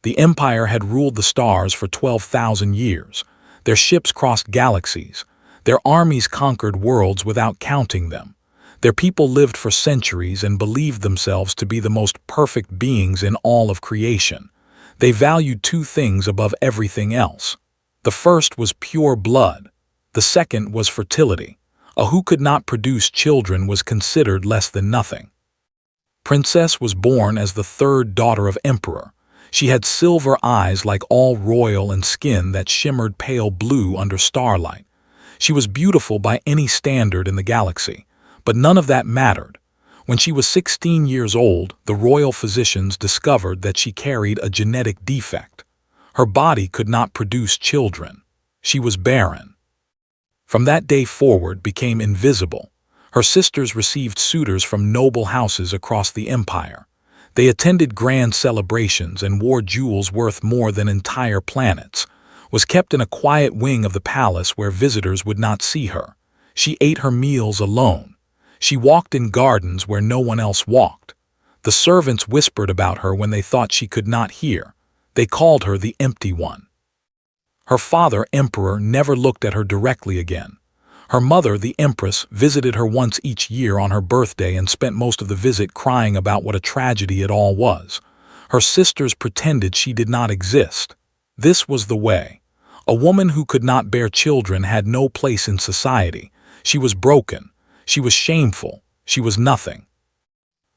The Empire had ruled the stars for 12,000 years. Their ships crossed galaxies. Their armies conquered worlds without counting them. Their people lived for centuries and believed themselves to be the most perfect beings in all of creation. They valued two things above everything else. The first was pure blood. The second was fertility. A who could not produce children was considered less than nothing. Princess was born as the third daughter of Emperor. She had silver eyes like all royal and skin that shimmered pale blue under starlight. She was beautiful by any standard in the galaxy, but none of that mattered. When she was 16 years old, the royal physicians discovered that she carried a genetic defect. Her body could not produce children. She was barren. From that day forward became invisible. Her sisters received suitors from noble houses across the empire. They attended grand celebrations and wore jewels worth more than entire planets, was kept in a quiet wing of the palace where visitors would not see her. She ate her meals alone. She walked in gardens where no one else walked. The servants whispered about her when they thought she could not hear. They called her the Empty One. Her father, Emperor, never looked at her directly again. Her mother, the Empress, visited her once each year on her birthday and spent most of the visit crying about what a tragedy it all was. Her sisters pretended she did not exist. This was the way. A woman who could not bear children had no place in society. She was broken. She was shameful. She was nothing.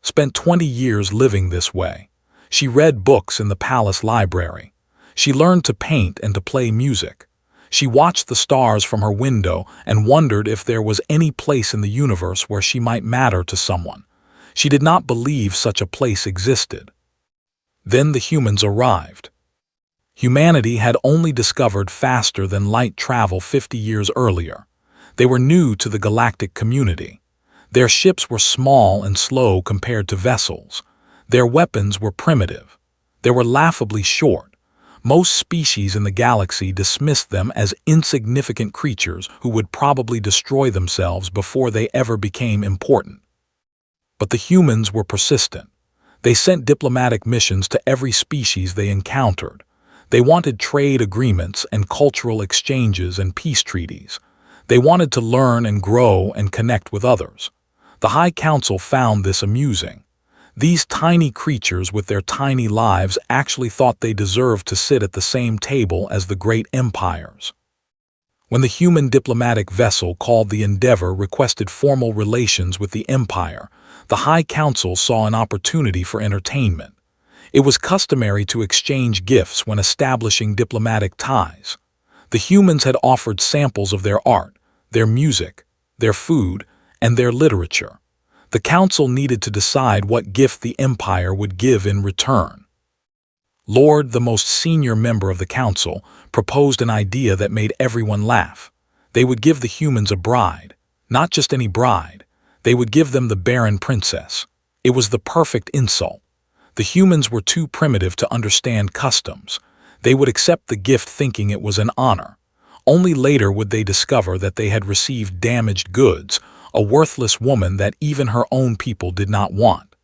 Spent 20 years living this way. She read books in the palace library. She learned to paint and to play music. She watched the stars from her window and wondered if there was any place in the universe where she might matter to someone. She did not believe such a place existed. Then the humans arrived. Humanity had only discovered faster than light travel 50 years earlier. They were new to the galactic community. Their ships were small and slow compared to vessels. Their weapons were primitive. They were laughably short. Most species in the galaxy dismissed them as insignificant creatures who would probably destroy themselves before they ever became important. But the humans were persistent. They sent diplomatic missions to every species they encountered. They wanted trade agreements and cultural exchanges and peace treaties. They wanted to learn and grow and connect with others. The High Council found this amusing. These tiny creatures with their tiny lives actually thought they deserved to sit at the same table as the great empires. When the human diplomatic vessel called the Endeavor requested formal relations with the Empire, the High Council saw an opportunity for entertainment. It was customary to exchange gifts when establishing diplomatic ties. The humans had offered samples of their art, their music, their food, and their literature. The council needed to decide what gift the empire would give in return. Lord, the most senior member of the council, proposed an idea that made everyone laugh. They would give the humans a bride, not just any bride. They would give them the Barren princess. It was the perfect insult. The humans were too primitive to understand customs. They would accept the gift thinking it was an honor. Only later would they discover that they had received damaged goods, a worthless woman that even her own people did not want.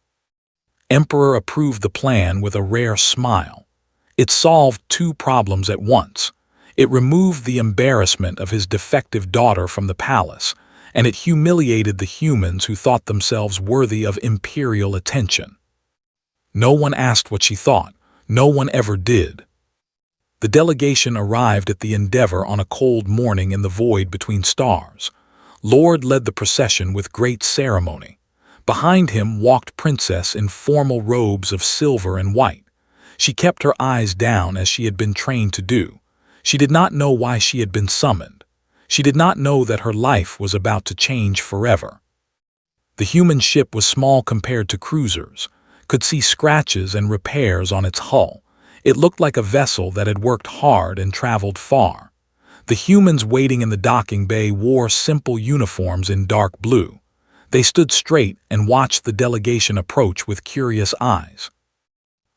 Emperor approved the plan with a rare smile. It solved two problems at once. It removed the embarrassment of his defective daughter from the palace, and it humiliated the humans who thought themselves worthy of imperial attention. No one asked what she thought. No one ever did. The delegation arrived at the Endeavor on a cold morning in the void between stars. Lord led the procession with great ceremony. Behind him walked Princess in formal robes of silver and white. She kept her eyes down as she had been trained to do. She did not know why she had been summoned. She did not know that her life was about to change forever. The human ship was small compared to cruisers, could see scratches and repairs on its hull. It looked like a vessel that had worked hard and traveled far. The humans waiting in the docking bay wore simple uniforms in dark blue. They stood straight and watched the delegation approach with curious eyes.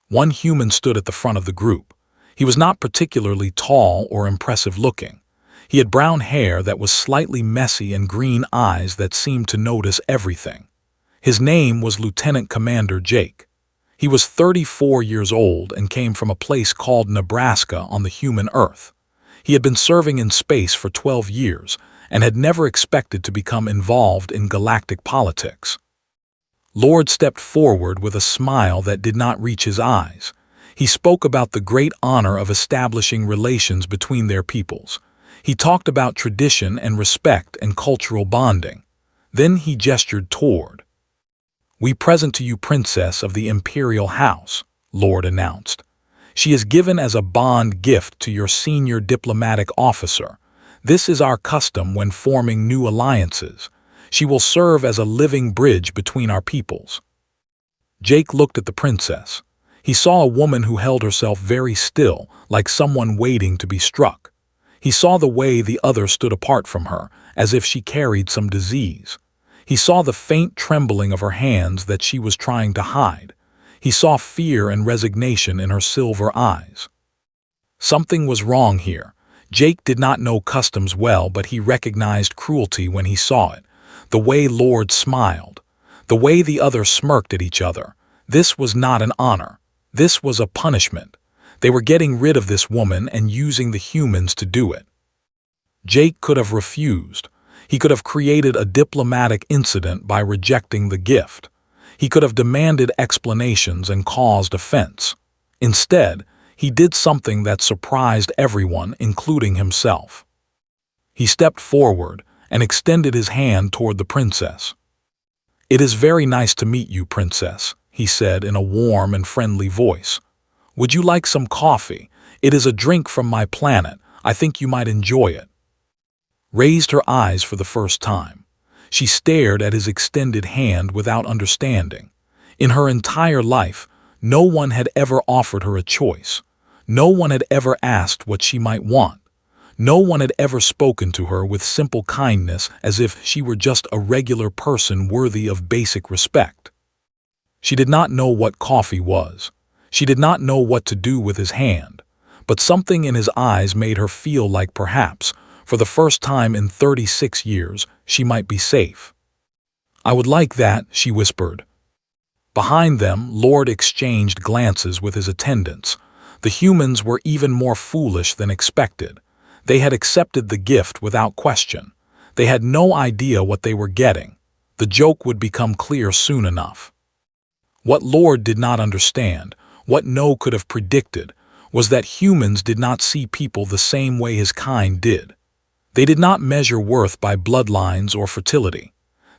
One human stood at the front of the group. He was not particularly tall or impressive looking. He had brown hair that was slightly messy and green eyes that seemed to notice everything. His name was Lieutenant Commander Jake. He was 34 years old and came from a place called Nebraska on the human Earth. He had been serving in space for 12 years and had never expected to become involved in galactic politics. Lord stepped forward with a smile that did not reach his eyes. He spoke about the great honor of establishing relations between their peoples. He talked about tradition and respect and cultural bonding. Then he gestured toward. "We present to you Princess of the Imperial House," Lord announced. "She is given as a bond gift to your senior diplomatic officer. This is our custom when forming new alliances. She will serve as a living bridge between our peoples." Jake looked at the princess. He saw a woman who held herself very still, like someone waiting to be struck. He saw the way the other stood apart from her, as if she carried some disease. He saw the faint trembling of her hands that she was trying to hide. He saw fear and resignation in her silver eyes. Something was wrong here. Jake did not know customs well, but he recognized cruelty when he saw it. The way Lord smiled. The way the others smirked at each other. This was not an honor. This was a punishment. They were getting rid of this woman and using the humans to do it. Jake could have refused. He could have created a diplomatic incident by rejecting the gift. He could have demanded explanations and caused offense. Instead, he did something that surprised everyone, including himself. He stepped forward and extended his hand toward the princess. "It is very nice to meet you, Princess," he said in a warm and friendly voice. "Would you like some coffee? It is a drink from my planet. I think you might enjoy it." Raised her eyes for the first time. She stared at his extended hand without understanding. In her entire life, no one had ever offered her a choice. No one had ever asked what she might want. No one had ever spoken to her with simple kindness as if she were just a regular person worthy of basic respect. She did not know what coffee was. She did not know what to do with his hand, but something in his eyes made her feel like perhaps, for the first time in 36 years, she might be safe. "I would like that," she whispered. Behind them, Lord exchanged glances with his attendants. The humans were even more foolish than expected. They had accepted the gift without question. They had no idea what they were getting. The joke would become clear soon enough. What Lord did not understand, what No could have predicted, was that humans did not see people the same way his kind did. They did not measure worth by bloodlines or fertility.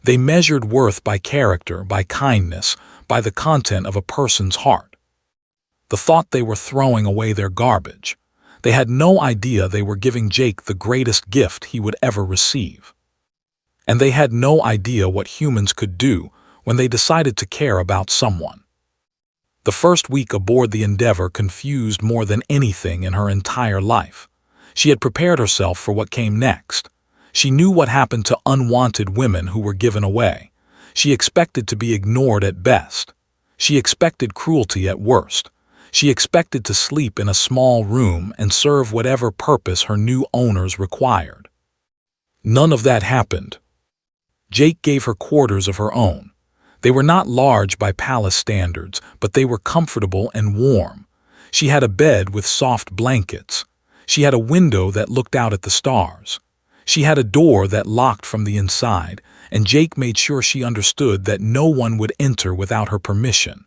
They measured worth by character, by kindness, by the content of a person's heart. The thought they were throwing away their garbage. They had no idea they were giving Jake the greatest gift he would ever receive. And they had no idea what humans could do when they decided to care about someone. The first week aboard the Endeavor confused more than anything in her entire life. She had prepared herself for what came next. She knew what happened to unwanted women who were given away. She expected to be ignored at best. She expected cruelty at worst. She expected to sleep in a small room and serve whatever purpose her new owners required. None of that happened. Jake gave her quarters of her own. They were not large by palace standards, but they were comfortable and warm. She had a bed with soft blankets. She had a window that looked out at the stars. She had a door that locked from the inside, and Jake made sure she understood that no one would enter without her permission.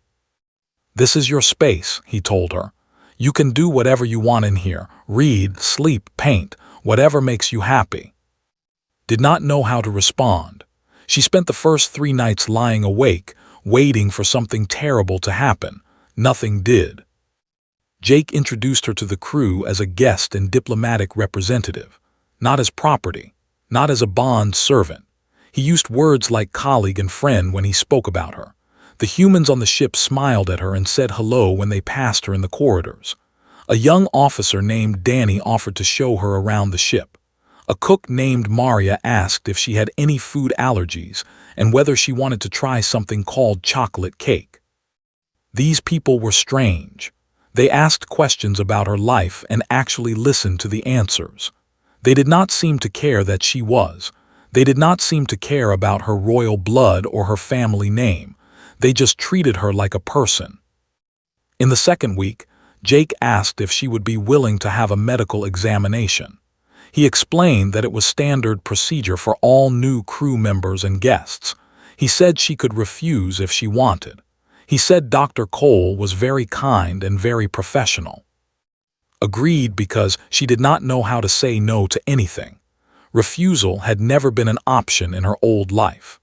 "This is your space," he told her. "You can do whatever you want in here, read, sleep, paint, whatever makes you happy." Did not know how to respond. She spent the first 3 nights lying awake, waiting for something terrible to happen. Nothing did. Jake introduced her to the crew as a guest and diplomatic representative, not as property, not as a bond servant. He used words like colleague and friend when he spoke about her. The humans on the ship smiled at her and said hello when they passed her in the corridors. A young officer named Danny offered to show her around the ship. A cook named Maria asked if she had any food allergies and whether she wanted to try something called chocolate cake. These people were strange. They asked questions about her life and actually listened to the answers. They did not seem to care that she was. They did not seem to care about her royal blood or her family name. They just treated her like a person. In the second week, Jake asked if she would be willing to have a medical examination. He explained that it was standard procedure for all new crew members and guests. He said she could refuse if she wanted. He said Dr. Cole was very kind and very professional. Agreed because she did not know how to say no to anything. Refusal had never been an option in her old life.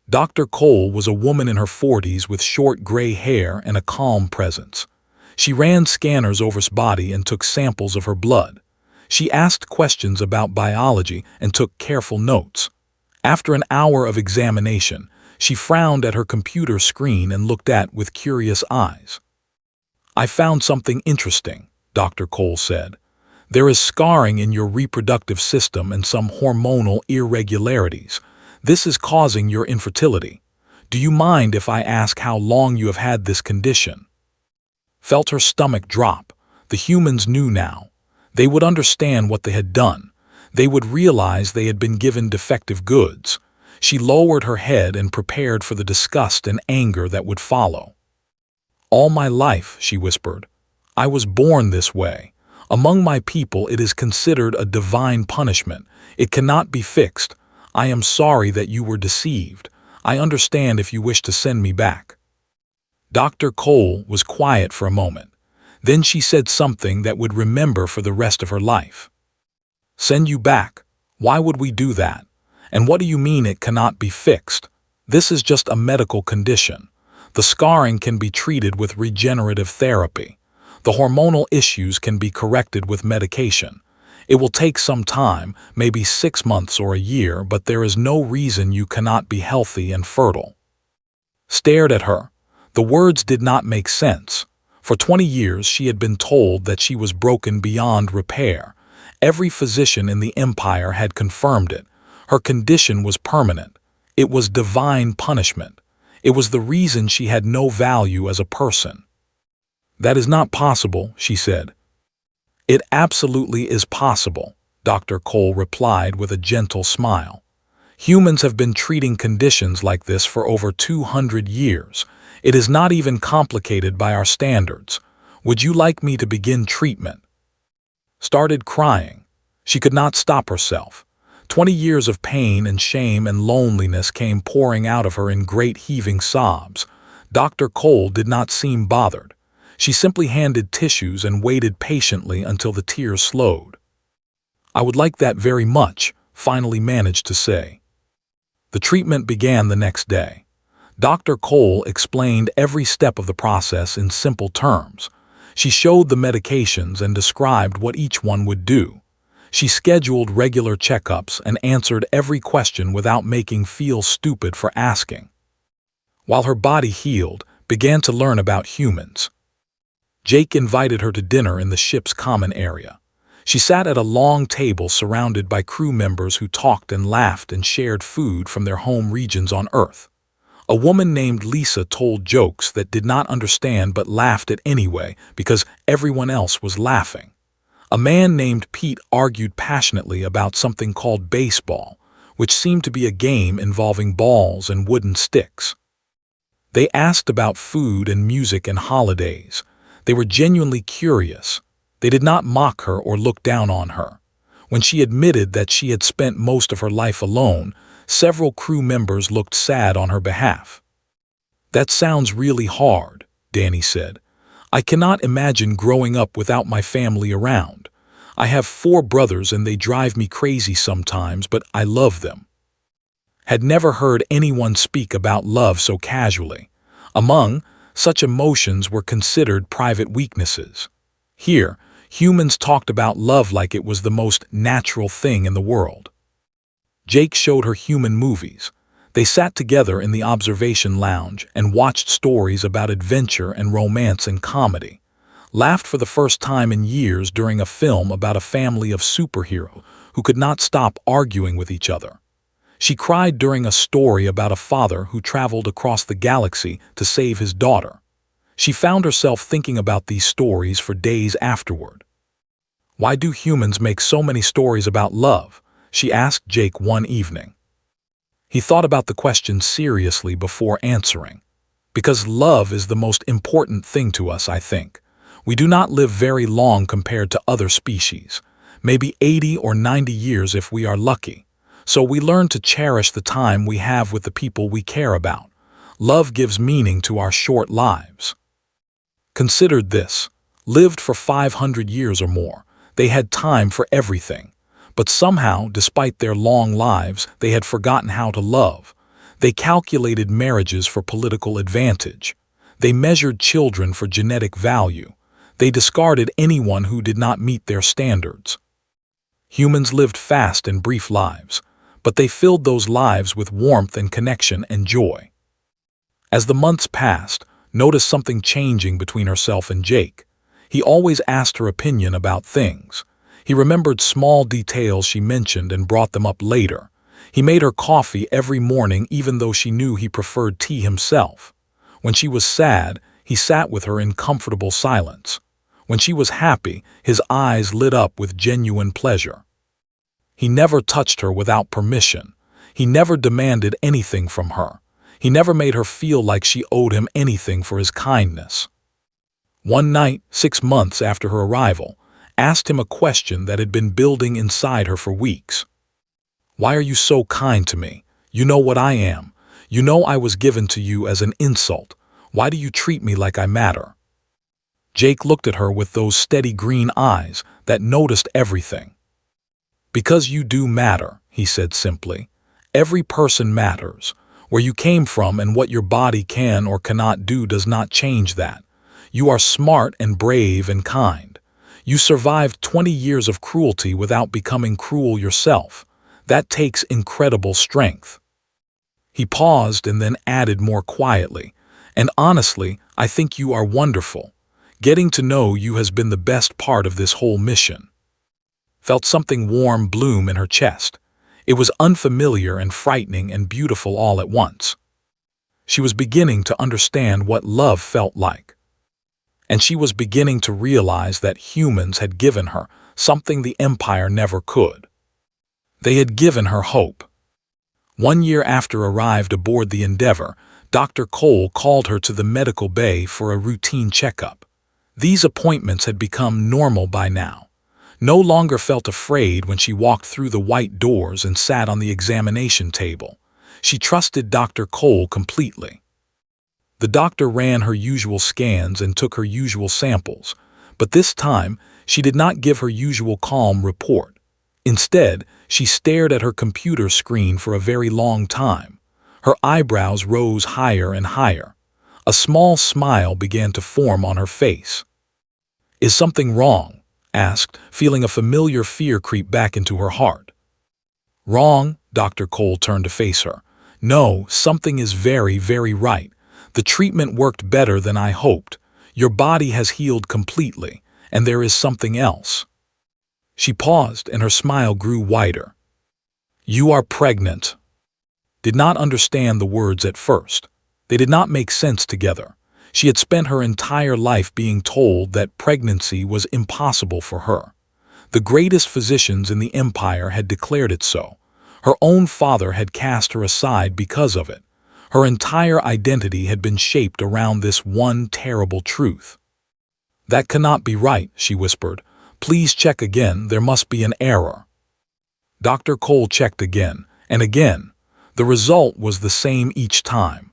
Dr. Cole was a woman in her 40s with short gray hair and a calm presence. She ran scanners over his body and took samples of her blood. She asked questions about biology and took careful notes. After an hour of examination, she frowned at her computer screen and looked at with curious eyes. "I found something interesting," Dr. Cole said. "There is scarring in your reproductive system and some hormonal irregularities. This is causing your infertility. Do you mind if I ask how long you have had this condition?" Felt her stomach drop. The humans knew now. They would understand what they had done. They would realize they had been given defective goods. She lowered her head and prepared for the disgust and anger that would follow. "All my life," she whispered, "I was born this way. Among my people it is considered a divine punishment. It cannot be fixed. I am sorry that you were deceived. I understand if you wish to send me back." Dr. Cole was quiet for a moment. Then she said something that would remember for the rest of her life. "Send you back? Why would we do that? And what do you mean it cannot be fixed? This is just a medical condition. The scarring can be treated with regenerative therapy. The hormonal issues can be corrected with medication. It will take some time, maybe 6 months or a year, but there is no reason you cannot be healthy and fertile." Stared at her. The words did not make sense. For 20 years she had been told that she was broken beyond repair. Every physician in the empire had confirmed it. Her condition was permanent. It was divine punishment. It was the reason she had no value as a person. "That is not possible," she said. "It absolutely is possible," Dr. Cole replied with a gentle smile. "Humans have been treating conditions like this for over 200 years. It is not even complicated by our standards. Would you like me to begin treatment?" Started crying. She could not stop herself. 20 years of pain and shame and loneliness came pouring out of her in great heaving sobs. Dr. Cole did not seem bothered. She simply handed tissues and waited patiently until the tears slowed. "I would like that very much," finally managed to say. The treatment began the next day. Dr. Cole explained every step of the process in simple terms. She showed the medications and described what each one would do. She scheduled regular checkups and answered every question without making feel stupid for asking. While her body healed, began to learn about humans. Jake invited her to dinner in the ship's common area. She sat at a long table surrounded by crew members who talked and laughed and shared food from their home regions on Earth. A woman named Lisa told jokes that did not understand but laughed at anyway because everyone else was laughing. A man named Pete argued passionately about something called baseball, which seemed to be a game involving balls and wooden sticks. They asked about food and music and holidays. They were genuinely curious. They did not mock her or look down on her. When she admitted that she had spent most of her life alone, several crew members looked sad on her behalf. "That sounds really hard," Danny said. "I cannot imagine growing up without my family around. I have 4 brothers and they drive me crazy sometimes, but I love them." Had never heard anyone speak about love so casually. Among such emotions were considered private weaknesses. Here, humans talked about love like it was the most natural thing in the world. Jake showed her human movies. They sat together in the observation lounge and watched stories about adventure and romance and comedy. Laughed for the first time in years during a film about a family of superheroes who could not stop arguing with each other. She cried during a story about a father who traveled across the galaxy to save his daughter. She found herself thinking about these stories for days afterward. "Why do humans make so many stories about love?" she asked Jake one evening. He thought about the question seriously before answering. Because love is the most important thing to us, I think. We do not live very long compared to other species, maybe 80 or 90 years if we are lucky. So we learn to cherish the time we have with the people we care about. Love gives meaning to our short lives. Consider this. Lived for 500 years or more, they had time for everything. But somehow, despite their long lives, they had forgotten how to love. They calculated marriages for political advantage. They measured children for genetic value. They discarded anyone who did not meet their standards. Humans lived fast and brief lives, but they filled those lives with warmth and connection and joy. As the months passed, noticed something changing between herself and Jake. He always asked her opinion about things. He remembered small details she mentioned and brought them up later. He made her coffee every morning even though she knew he preferred tea himself. When she was sad, he sat with her in comfortable silence. When she was happy, his eyes lit up with genuine pleasure. He never touched her without permission. He never demanded anything from her. He never made her feel like she owed him anything for his kindness. One night, 6 months after her arrival, asked him a question that had been building inside her for weeks. "Why are you so kind to me? You know what I am. You know I was given to you as an insult. Why do you treat me like I matter?" Jake looked at her with those steady green eyes that noticed everything. "Because you do matter," he said simply. "Every person matters. Where you came from and what your body can or cannot do does not change that. You are smart and brave and kind. You survived 20 years of cruelty without becoming cruel yourself. That takes incredible strength." He paused and then added more quietly, "And honestly, I think you are wonderful. Getting to know you has been the best part of this whole mission." Felt something warm bloom in her chest. It was unfamiliar and frightening and beautiful all at once. She was beginning to understand what love felt like. And she was beginning to realize that humans had given her something the Empire never could. They had given her hope. 1 year after arrived aboard the Endeavour, Dr. Cole called her to the medical bay for a routine checkup. These appointments had become normal by now. No longer felt afraid when she walked through the white doors and sat on the examination table. She trusted Dr. Cole completely. The doctor ran her usual scans and took her usual samples, but this time she did not give her usual calm report. Instead, she stared at her computer screen for a very long time. Her eyebrows rose higher and higher. A small smile began to form on her face. "Is something wrong?" asked, feeling a familiar fear creep back into her heart. "Wrong?" Dr. Cole turned to face her. "No, something is very, very right. The treatment worked better than I hoped. Your body has healed completely, and there is something else." She paused, and her smile grew wider. "You are pregnant." Did not understand the words at first. They did not make sense together. She had spent her entire life being told that pregnancy was impossible for her. The greatest physicians in the Empire had declared it so. Her own father had cast her aside because of it. Her entire identity had been shaped around this one terrible truth. "That cannot be right," she whispered. "Please check again, there must be an error." Dr. Cole checked again, and again. The result was the same each time.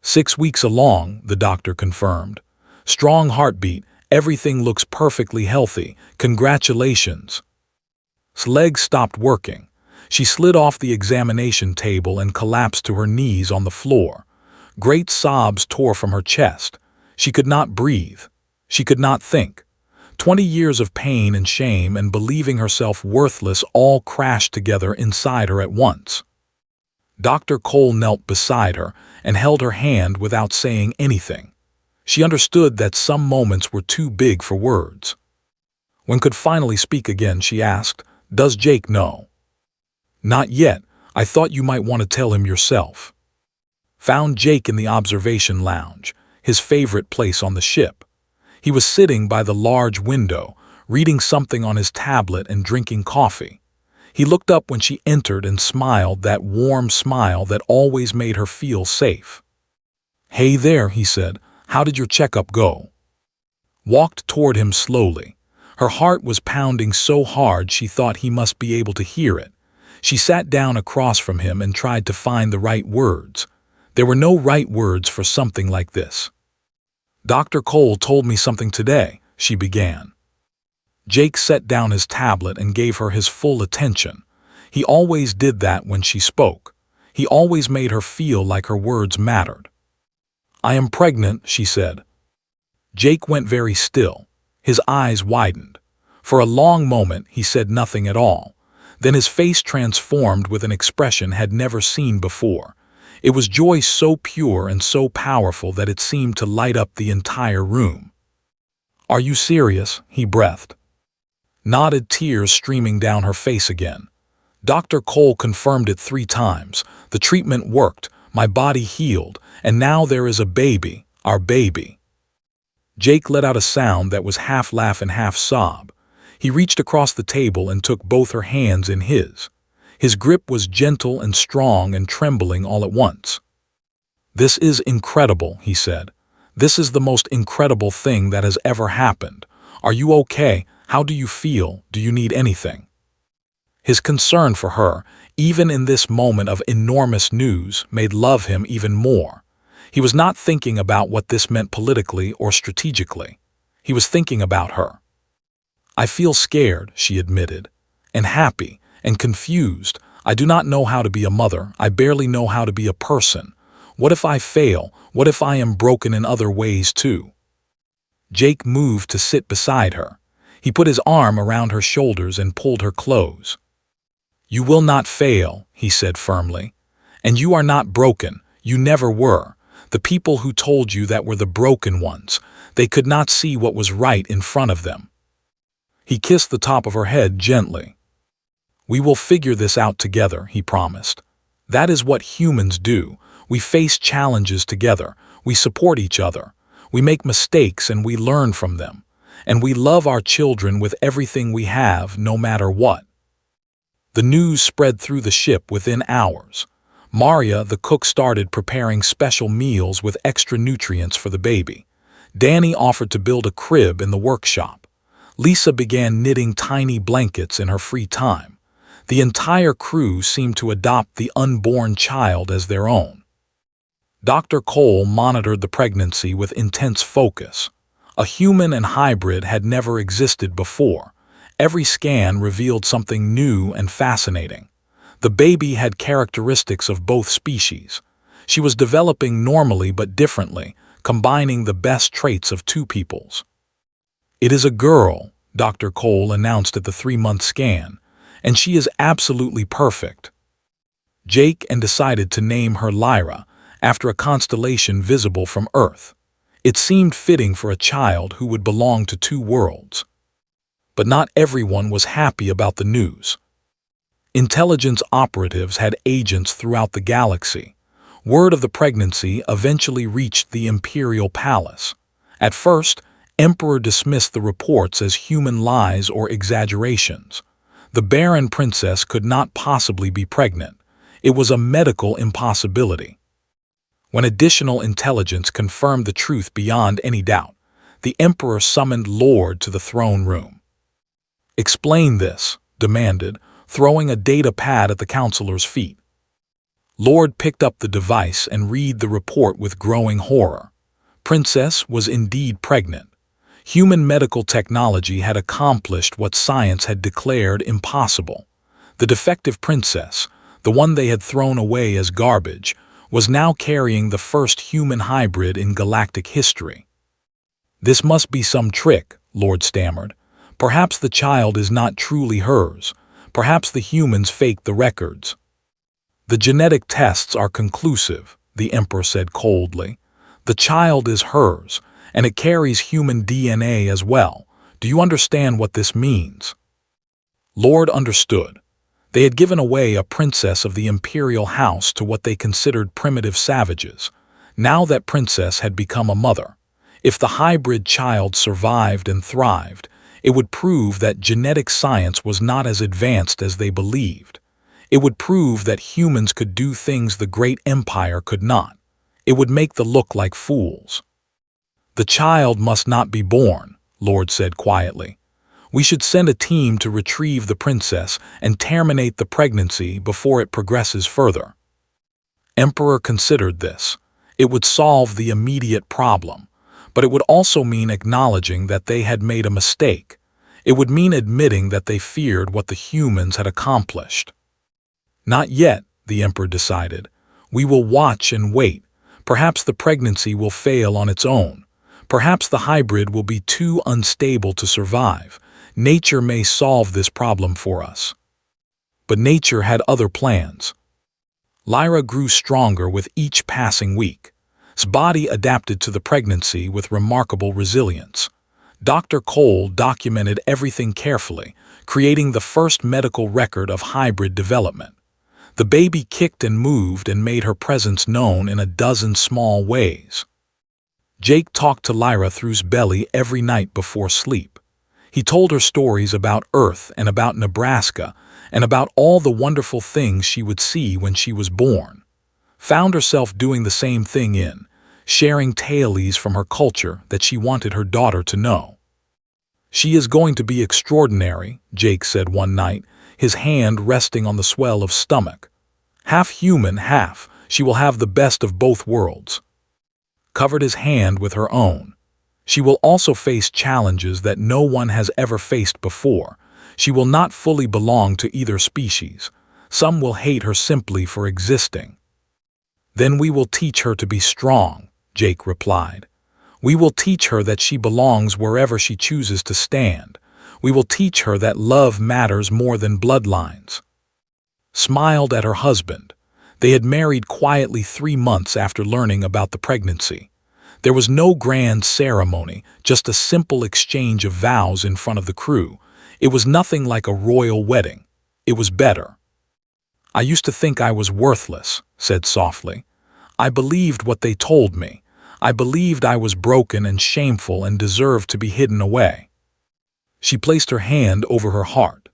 6 weeks along, the doctor confirmed. "Strong heartbeat, everything looks perfectly healthy, congratulations." Legs stopped working. She slid off the examination table and collapsed to her knees on the floor. Great sobs tore from her chest. She could not breathe. She could not think. 20 years of pain and shame and believing herself worthless all crashed together inside her at once. Dr. Cole knelt beside her and held her hand without saying anything. She understood that some moments were too big for words. When could finally speak again, she asked, "Does Jake know?" "Not yet. I thought you might want to tell him yourself." Found Jake in the observation lounge, his favorite place on the ship. He was sitting by the large window, reading something on his tablet and drinking coffee. He looked up when she entered and smiled that warm smile that always made her feel safe. "Hey there," he said. "How did your checkup go?" Walked toward him slowly. Her heart was pounding so hard she thought he must be able to hear it. She sat down across from him and tried to find the right words. There were no right words for something like this. "Dr. Cole told me something today," she began. Jake set down his tablet and gave her his full attention. He always did that when she spoke. He always made her feel like her words mattered. "I am pregnant," she said. Jake went very still. His eyes widened. For a long moment he said nothing at all. Then his face transformed with an expression had never seen before. It was joy so pure and so powerful that it seemed to light up the entire room. "Are you serious?" he breathed. Nodded, tears streaming down her face again. "Dr. Cole confirmed it 3 times. The treatment worked, my body healed, and now there is a baby, our baby." Jake let out a sound that was half laugh and half sob. He reached across the table and took both her hands in his. His grip was gentle and strong and trembling all at once. "This is incredible," he said. "This is the most incredible thing that has ever happened. Are you okay? How do you feel? Do you need anything?" His concern for her, even in this moment of enormous news, made love him even more. He was not thinking about what this meant politically or strategically. He was thinking about her. "I feel scared," she admitted, "and happy, and confused. I do not know how to be a mother. I barely know how to be a person. What if I fail? What if I am broken in other ways too?" Jake moved to sit beside her. He put his arm around her shoulders and pulled her close. "You will not fail," he said firmly. "And you are not broken. You never were. The people who told you that were the broken ones. They could not see what was right in front of them." He kissed the top of her head gently. "We will figure this out together," he promised. "That is what humans do. We face challenges together. We support each other. We make mistakes and we learn from them. And we love our children with everything we have, no matter what." The news spread through the ship within hours. Maria, the cook, started preparing special meals with extra nutrients for the baby. Danny offered to build a crib in the workshop. Lisa began knitting tiny blankets in her free time. The entire crew seemed to adopt the unborn child as their own. Dr. Cole monitored the pregnancy with intense focus. A human and hybrid had never existed before. Every scan revealed something new and fascinating. The baby had characteristics of both species. She was developing normally but differently, combining the best traits of 2 peoples. "It is a girl," Dr. Cole announced at the 3-month scan, "and she is absolutely perfect." Jake and decided to name her Lyra, after a constellation visible from Earth. It seemed fitting for a child who would belong to 2 worlds. But not everyone was happy about the news. Intelligence operatives had agents throughout the galaxy. Word of the pregnancy eventually reached the Imperial Palace. At first, Emperor dismissed the reports as human lies or exaggerations. The Barren princess could not possibly be pregnant. It was a medical impossibility. When additional intelligence confirmed the truth beyond any doubt, the Emperor summoned Lord to the throne room. "Explain this," demanded, throwing a data pad at the counselor's feet. Lord picked up the device and read the report with growing horror. Princess was indeed pregnant. Human medical technology had accomplished what science had declared impossible. The defective princess, the one they had thrown away as garbage, was now carrying the first human hybrid in galactic history. "This must be some trick," Lord stammered. "Perhaps the child is not truly hers. Perhaps the humans faked the records." "The genetic tests are conclusive," the Emperor said coldly. "The child is hers, and it carries human DNA as well. Do you understand what this means?" Lord understood. They had given away a princess of the imperial house to what they considered primitive savages. Now that princess had become a mother. If the hybrid child survived and thrived, it would prove that genetic science was not as advanced as they believed. It would prove that humans could do things the great empire could not. It would make them look like fools. "The child must not be born," Lord said quietly. "We should send a team to retrieve the princess and terminate the pregnancy before it progresses further." Emperor considered this. It would solve the immediate problem, but it would also mean acknowledging that they had made a mistake. It would mean admitting that they feared what the humans had accomplished. "Not yet," the Emperor decided. "We will watch and wait. Perhaps the pregnancy will fail on its own. Perhaps the hybrid will be too unstable to survive. Nature may solve this problem for us." But nature had other plans. Lyra grew stronger with each passing week. His body adapted to the pregnancy with remarkable resilience. Dr. Cole documented everything carefully, creating the first medical record of hybrid development. The baby kicked and moved and made her presence known in a dozen small ways. Jake talked to Lyra through his belly every night before sleep. He told her stories about Earth and about Nebraska and about all the wonderful things she would see when she was born. Found herself doing the same thing sharing tales from her culture that she wanted her daughter to know. "She is going to be extraordinary," Jake said one night, his hand resting on the swell of stomach. "Half human, half. She will have the best of both worlds." Covered his hand with her own. "She will also face challenges that no one has ever faced before. She will not fully belong to either species. Some will hate her simply for existing." "Then we will teach her to be strong," Jake replied. "We will teach her that she belongs wherever she chooses to stand. We will teach her that love matters more than bloodlines." Smiled at her husband. They had married quietly 3 months after learning about the pregnancy. There was no grand ceremony, just a simple exchange of vows in front of the crew. It was nothing like a royal wedding. It was better. "I used to think I was worthless," said softly. "I believed what they told me. I believed I was broken and shameful and deserved to be hidden away." She placed her hand over her heart.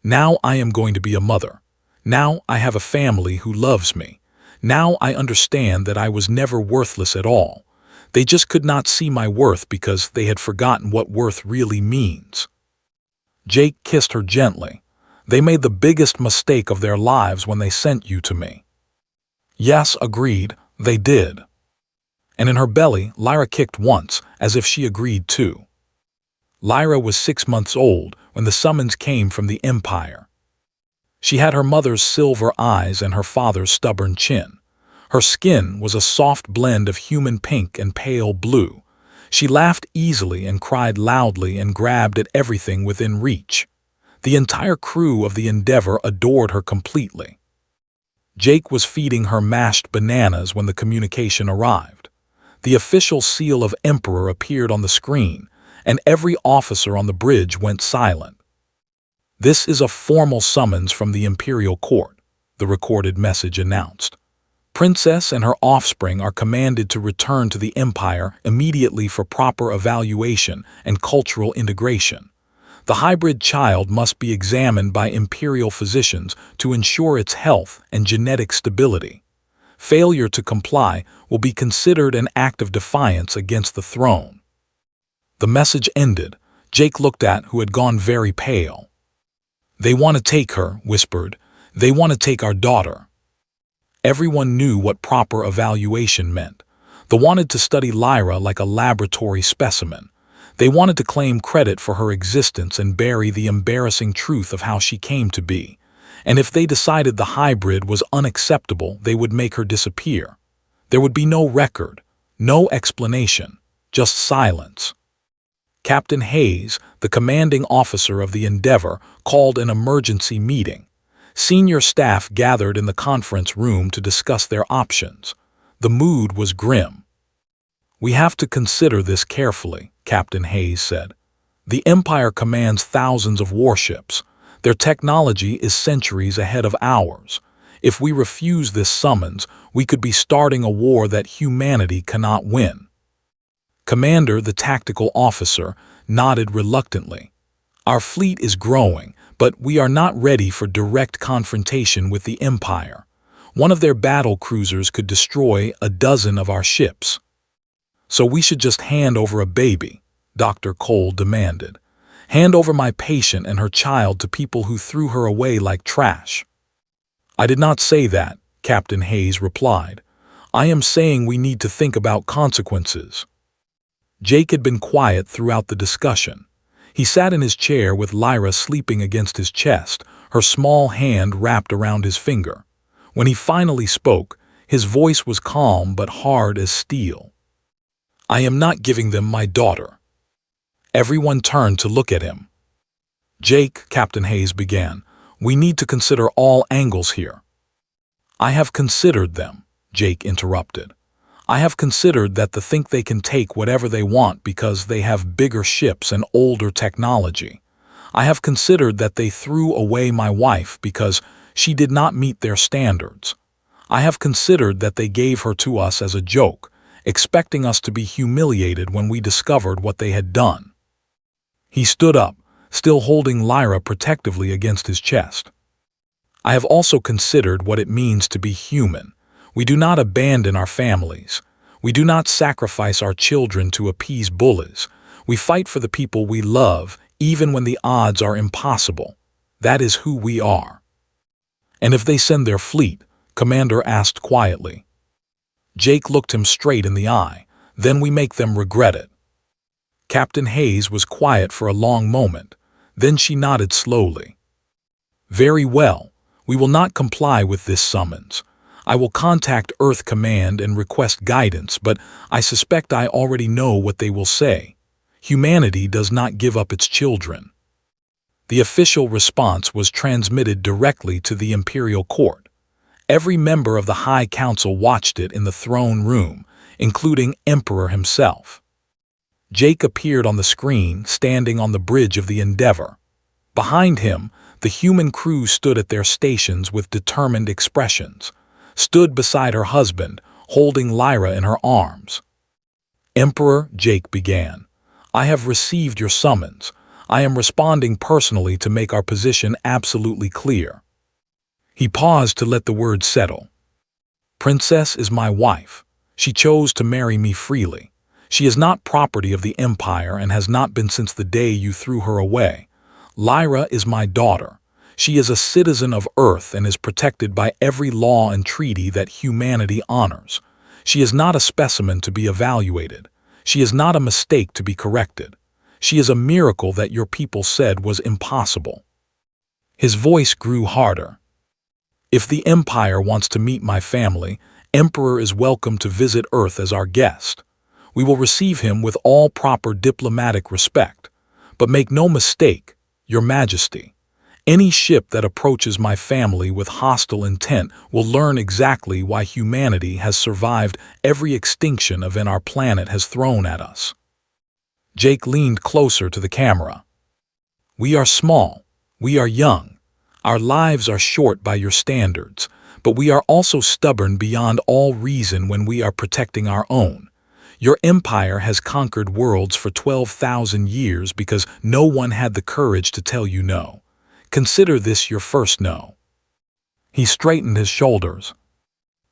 "Now I am going to be a mother. Now I have a family who loves me. Now I understand that I was never worthless at all. They just could not see my worth because they had forgotten what worth really means." Jake kissed her gently. "They made the biggest mistake of their lives when they sent you to me." "Yes," agreed, "they did." And in her belly, Lyra kicked once, as if she agreed too. Lyra was 6 months old when the summons came from the Empire. She had her mother's silver eyes and her father's stubborn chin. Her skin was a soft blend of human pink and pale blue. She laughed easily and cried loudly and grabbed at everything within reach. The entire crew of the Endeavor adored her completely. Jake was feeding her mashed bananas when the communication arrived. The official seal of Emperor appeared on the screen, and every officer on the bridge went silent. "This is a formal summons from the Imperial Court," the recorded message announced. "Princess and her offspring are commanded to return to the Empire immediately for proper evaluation and cultural integration. The hybrid child must be examined by Imperial physicians to ensure its health and genetic stability. Failure to comply will be considered an act of defiance against the throne." The message ended. Jake looked at who had gone very pale. "They want to take her," whispered. "They want to take our daughter." Everyone knew what proper evaluation meant. They wanted to study Lyra like a laboratory specimen. They wanted to claim credit for her existence and bury the embarrassing truth of how she came to be. And if they decided the hybrid was unacceptable, they would make her disappear. There would be no record, no explanation, just silence. Captain Hayes, the commanding officer of the Endeavor, called an emergency meeting. Senior staff gathered in the conference room to discuss their options. The mood was grim. "We have to consider this carefully," Captain Hayes said. "The Empire commands thousands of warships. Their technology is centuries ahead of ours. If we refuse this summons, we could be starting a war that humanity cannot win." Commander, the tactical officer, nodded reluctantly. "Our fleet is growing, but we are not ready for direct confrontation with the Empire. One of their battle cruisers could destroy a dozen of our ships. So we should just hand over a baby, Dr. Cole demanded. Hand over my patient and her child to people who threw her away like trash. I did not say that, Captain Hayes replied. I am saying we need to think about consequences. Jake had been quiet throughout the discussion. He sat in his chair with Lyra sleeping against his chest, her small hand wrapped around his finger. When he finally spoke, his voice was calm but hard as steel. I am not giving them my daughter. Everyone turned to look at him. Jake, Captain Hayes began, we need to consider all angles here. I have considered them, Jake interrupted. I have considered that they think they can take whatever they want because they have bigger ships and older technology. I have considered that they threw away my wife because she did not meet their standards. I have considered that they gave her to us as a joke, expecting us to be humiliated when we discovered what they had done. He stood up, still holding Lyra protectively against his chest. I have also considered what it means to be human. We do not abandon our families. We do not sacrifice our children to appease bullies. We fight for the people we love, even when the odds are impossible. That is who we are. And if they send their fleet, Commander asked quietly. Jake looked him straight in the eye. Then we make them regret it. Captain Hayes was quiet for a long moment. Then she nodded slowly. Very well. We will not comply with this summons. I will contact Earth Command and request guidance, but I suspect I already know what they will say. Humanity does not give up its children. The official response was transmitted directly to the Imperial Court. Every member of the High Council watched it in the throne room, including Emperor himself. Jake appeared on the screen, standing on the bridge of the Endeavor. Behind him, the human crew stood at their stations with determined expressions, stood beside her husband, holding Lyra in her arms. Emperor, Jake began, I have received your summons. I am responding personally to make our position absolutely clear. He paused to let the words settle. Princess is my wife. She chose to marry me freely. She is not property of the Empire and has not been since the day you threw her away. Lyra is my daughter. She is a citizen of Earth and is protected by every law and treaty that humanity honors. She is not a specimen to be evaluated. She is not a mistake to be corrected. She is a miracle that your people said was impossible. His voice grew harder. If the Empire wants to meet my family, Emperor is welcome to visit Earth as our guest. We will receive him with all proper diplomatic respect. But make no mistake, Your Majesty, any ship that approaches my family with hostile intent will learn exactly why humanity has survived every extinction event our planet has thrown at us. Jake leaned closer to the camera. We are small. We are young. Our lives are short by your standards, but we are also stubborn beyond all reason when we are protecting our own. Your empire has conquered worlds for 12,000 years because no one had the courage to tell you no. Consider this your first no. He straightened his shoulders.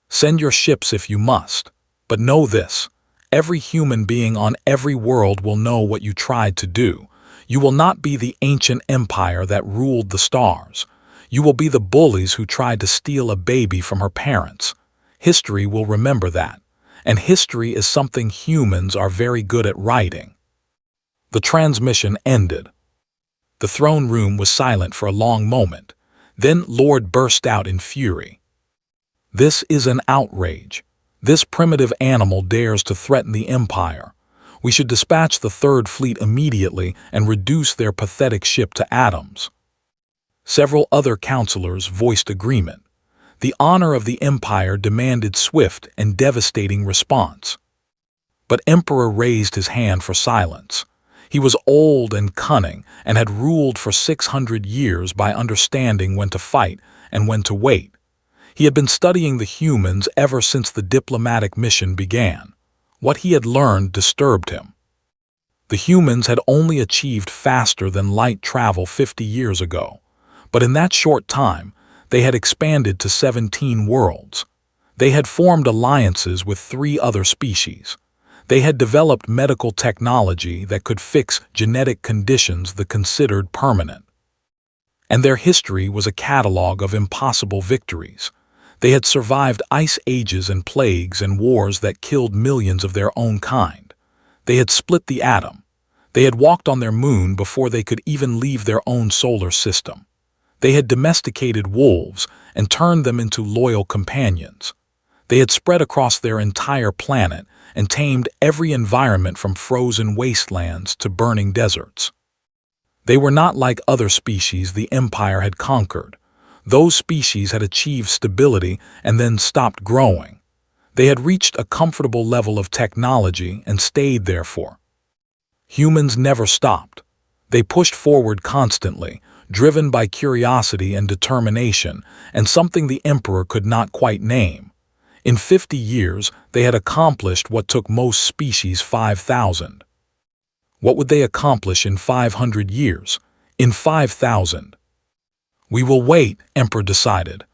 Send your ships if you must, but know this. Every human being on every world will know what you tried to do. You will not be the ancient empire that ruled the stars. You will be the bullies who tried to steal a baby from her parents. History will remember that. And history is something humans are very good at writing. The transmission ended. The throne room was silent for a long moment. Then Lord burst out in fury. This is an outrage. This primitive animal dares to threaten the Empire. We should dispatch the Third Fleet immediately and reduce their pathetic ship to atoms. Several other counselors voiced agreement. The honor of the Empire demanded swift and devastating response. But Emperor raised his hand for silence. He was old and cunning and had ruled for 600 years by understanding when to fight and when to wait. He had been studying the humans ever since the diplomatic mission began. What he had learned disturbed him. The humans had only achieved faster than light travel 50 years ago. But in that short time, They had expanded to 17 worlds. They had formed alliances with 3 other species. They had developed medical technology that could fix genetic conditions they considered permanent. And their history was a catalog of impossible victories. They had survived ice ages and plagues and wars that killed millions of their own kind. They had split the atom. They had walked on their moon before they could even leave their own solar system. They had domesticated wolves and turned them into loyal companions. They had spread across their entire planet and tamed every environment from frozen wastelands to burning deserts. They were not like other species the Empire had conquered. Those species had achieved stability and then stopped growing. They had reached a comfortable level of technology and stayed there for. Humans never stopped. They pushed forward constantly, driven by curiosity and determination, and something the Emperor could not quite name. In 50 years, they had accomplished what took most species 5,000. What would they accomplish in 500 years? In 5,000? We will wait, Emperor decided.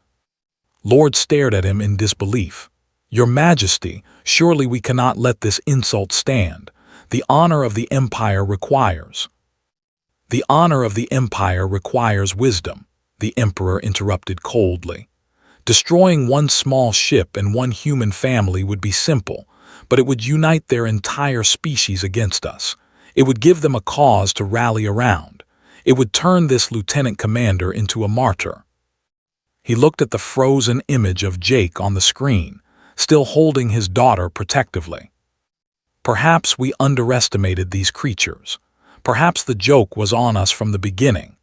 Lord stared at him in disbelief. Your Majesty, surely we cannot let this insult stand. The honor of the Empire requires. The honor of the Empire requires wisdom, the Emperor interrupted coldly. Destroying one small ship and one human family would be simple, but it would unite their entire species against us. It would give them a cause to rally around. It would turn this lieutenant commander into a martyr. He looked at the frozen image of Jake on the screen, still holding his daughter protectively. Perhaps we underestimated these creatures. Perhaps the joke was on us from the beginning.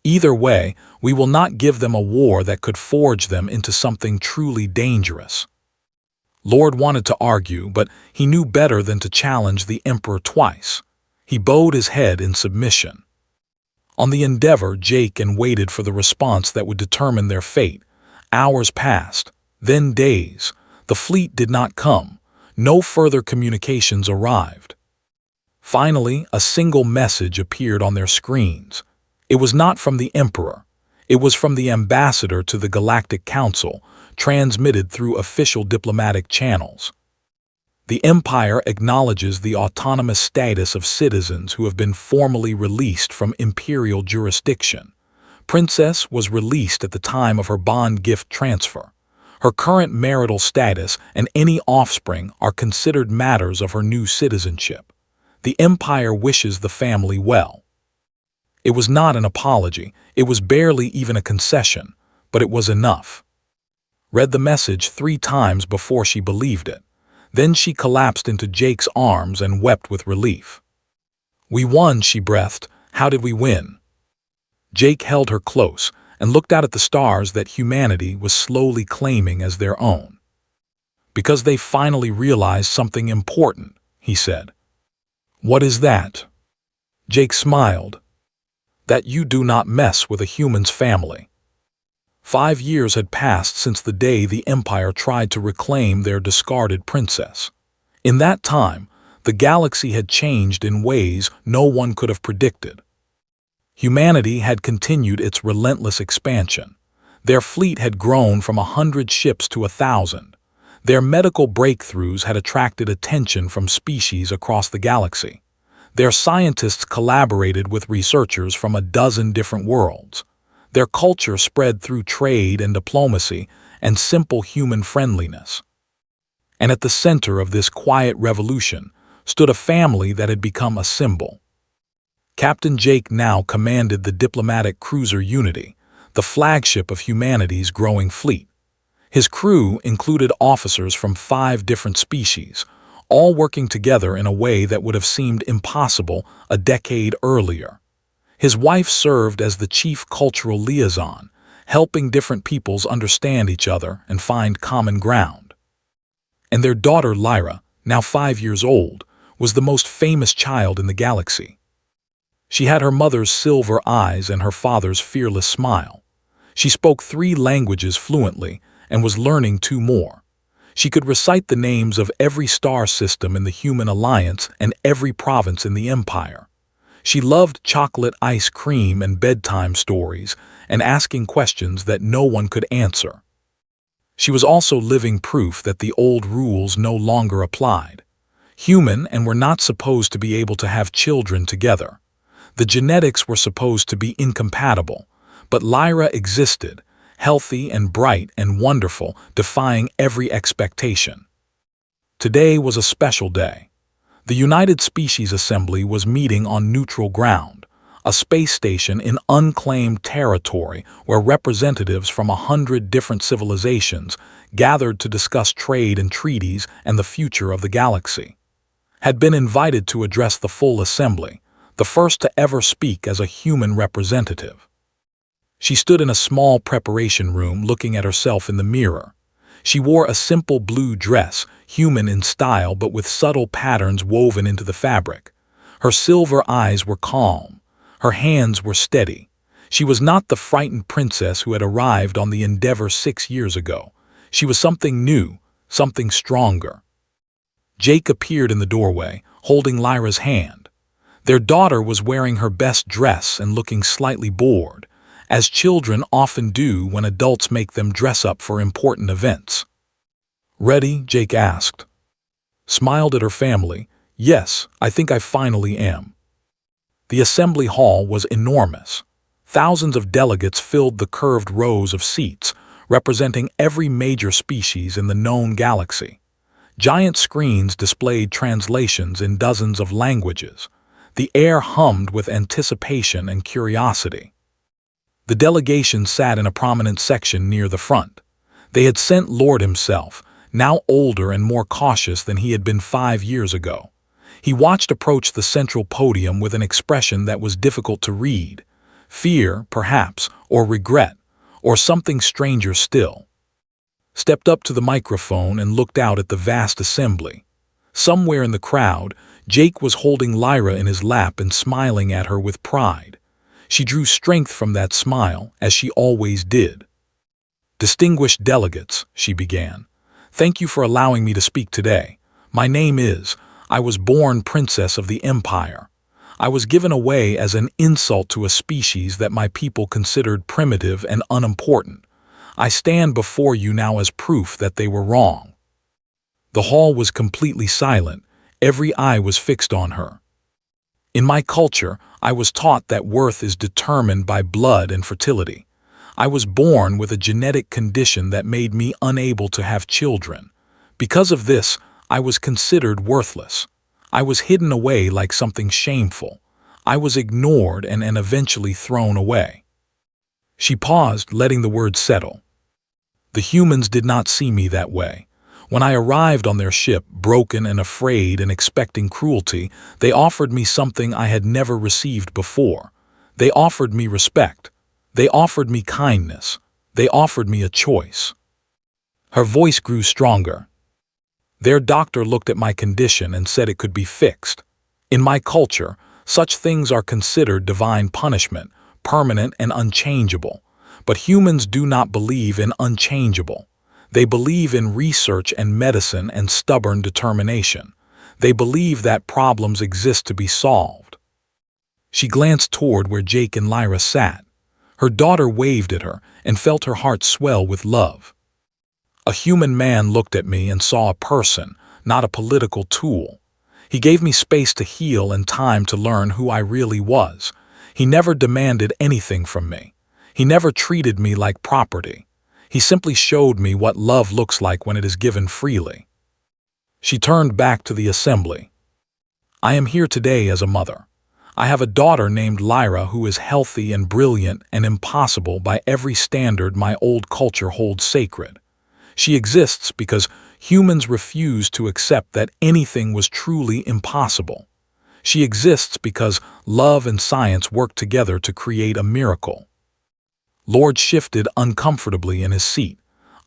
Either way, we will not give them a war that could forge them into something truly dangerous. Lord wanted to argue, but he knew better than to challenge the Emperor twice. He bowed his head in submission. On the Endeavor, Jake and waited for the response that would determine their fate. Hours passed, then days. The fleet did not come. No further communications arrived. Finally, a single message appeared on their screens. It was not from the Emperor. It was from the ambassador to the Galactic Council, transmitted through official diplomatic channels. The Empire acknowledges the autonomous status of citizens who have been formally released from imperial jurisdiction. Princess was released at the time of her bond gift transfer. Her current marital status and any offspring are considered matters of her new citizenship. The Empire wishes the family well. It was not an apology, it was barely even a concession, but it was enough. Read the message 3 times before she believed it. Then she collapsed into Jake's arms and wept with relief. We won, she breathed. How did we win? Jake held her close and looked out at the stars that humanity was slowly claiming as their own. Because they finally realized something important, he said. What is that? Jake smiled. That you do not mess with a human's family. 5 years had passed since the day the Empire tried to reclaim their discarded princess. In that time, the galaxy had changed in ways no one could have predicted. Humanity had continued its relentless expansion. Their fleet had grown from 100 ships to 1,000. Their medical breakthroughs had attracted attention from species across the galaxy. Their scientists collaborated with researchers from a dozen different worlds. Their culture spread through trade and diplomacy and simple human friendliness. And at the center of this quiet revolution stood a family that had become a symbol. Captain Jake now commanded the diplomatic cruiser Unity, the flagship of humanity's growing fleet. His crew included officers from 5 different species, all working together in a way that would have seemed impossible a decade earlier. His wife served as the chief cultural liaison, helping different peoples understand each other and find common ground. And their daughter Lyra, now 5 years old, was the most famous child in the galaxy. She had her mother's silver eyes and her father's fearless smile. She spoke 3 languages fluently and was learning 2 more. She could recite the names of every star system in the Human Alliance and every province in the Empire. She loved chocolate ice cream and bedtime stories and asking questions that no one could answer. She was also living proof that the old rules no longer applied. Human and were not supposed to be able to have children together. The genetics were supposed to be incompatible, but Lyra existed, healthy and bright and wonderful, defying every expectation. Today was a special day. The United Species Assembly was meeting on neutral ground, a space station in unclaimed territory where representatives from 100 different civilizations gathered to discuss trade and treaties and the future of the galaxy. Had been invited to address the full assembly, the first to ever speak as a human representative. She stood in a small preparation room looking at herself in the mirror. She wore a simple blue dress, human in style but with subtle patterns woven into the fabric. Her silver eyes were calm. Her hands were steady. She was not the frightened princess who had arrived on the Endeavor 6 years ago. She was something new, something stronger. Jake appeared in the doorway, holding Lyra's hand. Their daughter was wearing her best dress and looking slightly bored, as children often do when adults make them dress up for important events. "Ready?" Jake asked. Smiled at her family. "Yes, I think I finally am." The assembly hall was enormous. Thousands of delegates filled the curved rows of seats, representing every major species in the known galaxy. Giant screens displayed translations in dozens of languages. The air hummed with anticipation and curiosity. The delegation sat in a prominent section near the front. They had sent Lord himself, now older and more cautious than he had been 5 years ago. He watched approach the central podium with an expression that was difficult to read. Fear, perhaps, or regret, or something stranger still. Stepped up to the microphone and looked out at the vast assembly. Somewhere in the crowd, Jake was holding Lyra in his lap and smiling at her with pride. She drew strength from that smile, as she always did. "Distinguished delegates," she began, "thank you for allowing me to speak today. My name is, I was born Princess of the Empire. I was given away as an insult to a species that my people considered primitive and unimportant. I stand before you now as proof that they were wrong." The hall was completely silent. Every eye was fixed on her. "In my culture, I was taught that worth is determined by blood and fertility. I was born with a genetic condition that made me unable to have children. Because of this, I was considered worthless. I was hidden away like something shameful. I was ignored and eventually thrown away." She paused, letting the words settle. "The humans did not see me that way. When I arrived on their ship, broken and afraid and expecting cruelty, they offered me something I had never received before. They offered me respect. They offered me kindness. They offered me a choice." Her voice grew stronger. "Their doctor looked at my condition and said it could be fixed. In my culture, such things are considered divine punishment, permanent and unchangeable. But humans do not believe in unchangeable. They believe in research and medicine and stubborn determination. They believe that problems exist to be solved." She glanced toward where Jake and Lyra sat. Her daughter waved at her and felt her heart swell with love. "A human man looked at me and saw a person, not a political tool. He gave me space to heal and time to learn who I really was. He never demanded anything from me. He never treated me like property. He simply showed me what love looks like when it is given freely." She turned back to the assembly. "I am here today as a mother. I have a daughter named Lyra who is healthy and brilliant and impossible by every standard my old culture holds sacred. She exists because humans refuse to accept that anything was truly impossible. She exists because love and science work together to create a miracle." Lord shifted uncomfortably in his seat.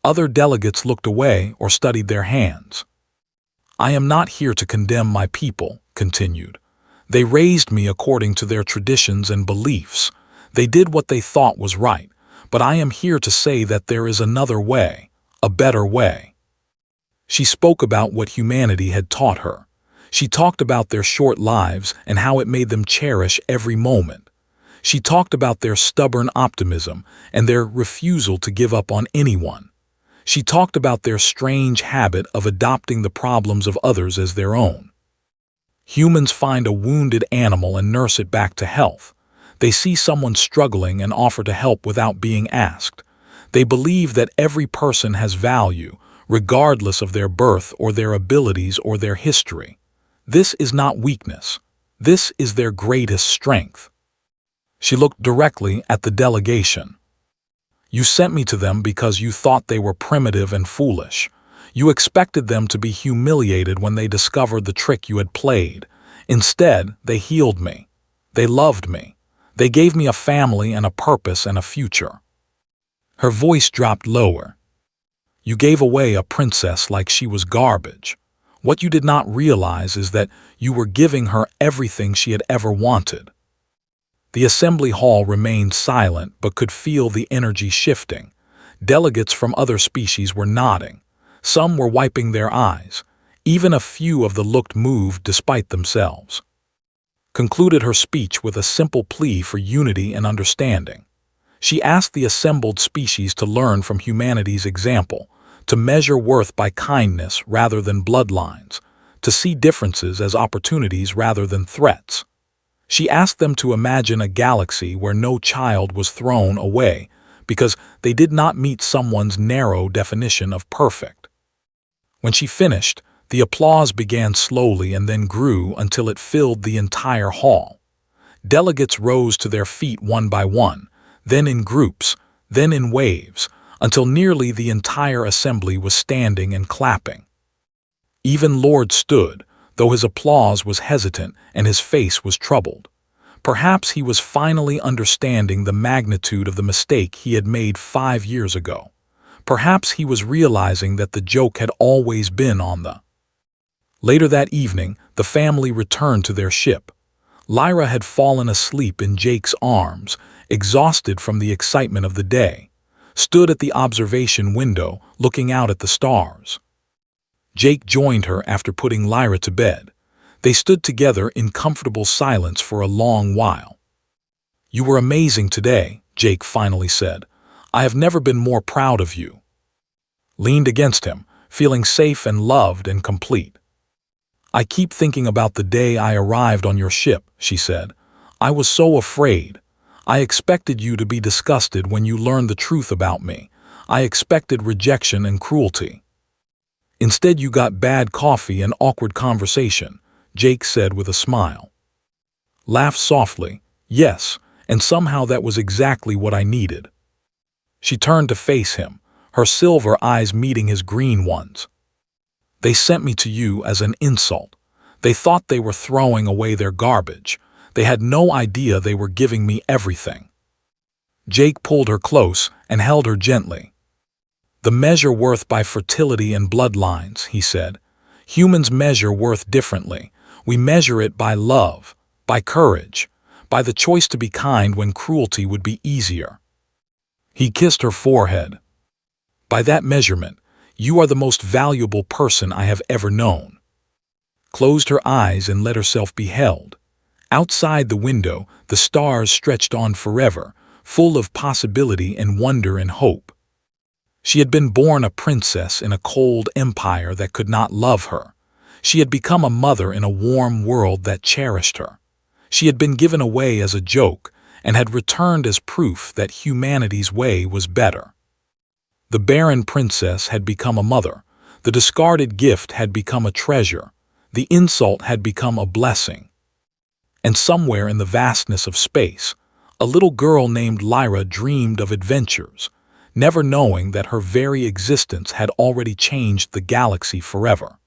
Other delegates looked away or studied their hands. "I am not here to condemn my people," continued. "They raised me according to their traditions and beliefs. They did what they thought was right, but I am here to say that there is another way, a better way." She spoke about what humanity had taught her. She talked about their short lives and how it made them cherish every moment. She talked about their stubborn optimism and their refusal to give up on anyone. She talked about their strange habit of adopting the problems of others as their own. Humans find a wounded animal and nurse it back to health. They see someone struggling and offer to help without being asked. They believe that every person has value, regardless of their birth or their abilities or their history. This is not weakness. This is their greatest strength. She looked directly at the delegation. You sent me to them because you thought they were primitive and foolish. You expected them to be humiliated when they discovered the trick you had played. Instead, they healed me. They loved me. They gave me a family and a purpose and a future. Her voice dropped lower. You gave away a princess like she was garbage. What you did not realize is that you were giving her everything she had ever wanted. The assembly hall remained silent but could feel the energy shifting. Delegates from other species were nodding. Some were wiping their eyes. Even a few of them looked moved despite themselves. Concluded her speech with a simple plea for unity and understanding. She asked the assembled species to learn from humanity's example, to measure worth by kindness rather than bloodlines, to see differences as opportunities rather than threats. She asked them to imagine a galaxy where no child was thrown away because they did not meet someone's narrow definition of perfect. When she finished, the applause began slowly and then grew until it filled the entire hall. Delegates rose to their feet one by one, then in groups, then in waves, until nearly the entire assembly was standing and clapping. Even Lord stood, though his applause was hesitant and his face was troubled. Perhaps he was finally understanding the magnitude of the mistake he had made 5 years ago. Perhaps he was realizing that the joke had always been on the. Later that evening, the family returned to their ship. Lyra had fallen asleep in Jake's arms, exhausted from the excitement of the day, stood at the observation window looking out at the stars. Jake joined her after putting Lyra to bed. They stood together in comfortable silence for a long while. You were amazing today, Jake finally said. I have never been more proud of you. Leaned against him, feeling safe and loved and complete. I keep thinking about the day I arrived on your ship, she said. I was so afraid. I expected you to be disgusted when you learned the truth about me. I expected rejection and cruelty. Instead, you got bad coffee and awkward conversation, Jake said with a smile. Laughed softly, yes, and somehow that was exactly what I needed. She turned to face him, her silver eyes meeting his green ones. They sent me to you as an insult. They thought they were throwing away their garbage. They had no idea they were giving me everything. Jake pulled her close and held her gently. The measure worth by fertility and bloodlines, he said. Humans measure worth differently. We measure it by love, by courage, by the choice to be kind when cruelty would be easier. He kissed her forehead. By that measurement, you are the most valuable person I have ever known. Closed her eyes and let herself be held. Outside the window, the stars stretched on forever, full of possibility and wonder and hope. She had been born a princess in a cold empire that could not love her. She had become a mother in a warm world that cherished her. She had been given away as a joke and had returned as proof that humanity's way was better. The barren princess had become a mother. The discarded gift had become a treasure. The insult had become a blessing. And somewhere in the vastness of space, a little girl named Lyra dreamed of adventures, never knowing that her very existence had already changed the galaxy forever.